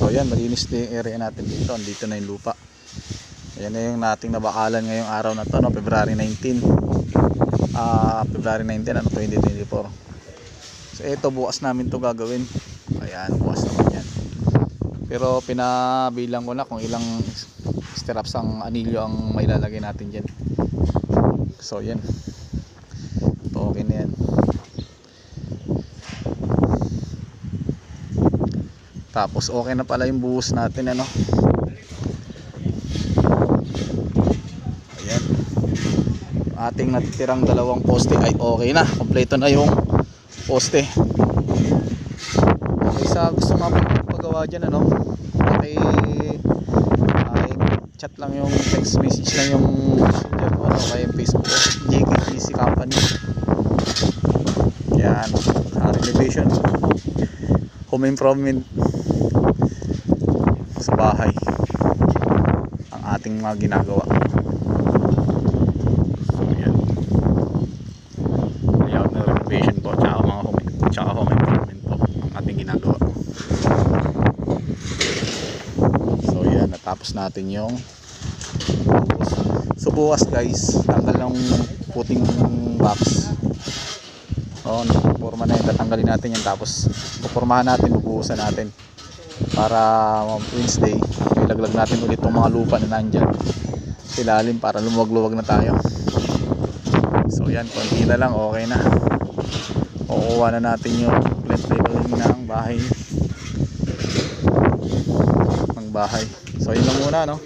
So yan, malinis din yung area natin dito. Andito na yung lupa. Ayan na yung nating nabakalan ngayong araw na to, no? February 19. February 19, 2024. So ito, bukas namin to gagawin. Ayan, bukas naman yan. Pero pinabilang ko na kung ilang stirrups ang anilyo ang mailalagay natin dyan. So yan, okay na yan. Tapos okay na pala yung buhos natin, ano. Ayan, yung ating natitirang dalawang poste ay okay na, kompleto na yung poste. Okay, sa gusto nga pagawa dyan, ano, okay, chat lang, yung text message lang yung dyan, ano, kay Facebook ko, JKTC Company. Yan, renovation, home improvement sa bahay ang ating mga ginagawa. So yan, layout na renovation po, tsaka mga home improvement po ang ating ginagawa. So yan, natapos natin yung buhos. So bukas guys, tanggal ng puting box. Forma na yun, tatanggalin natin yan, tapos pupormahan natin, bubuhusan natin para Wednesday ilaglag natin ulit itong mga lupa na nandyan sa ilalim para lumuwag-luwag na tayo. So yan, konti na lang, okay na. Kukuha na natin yung plant leveling ng bahay. So yun lang muna, no.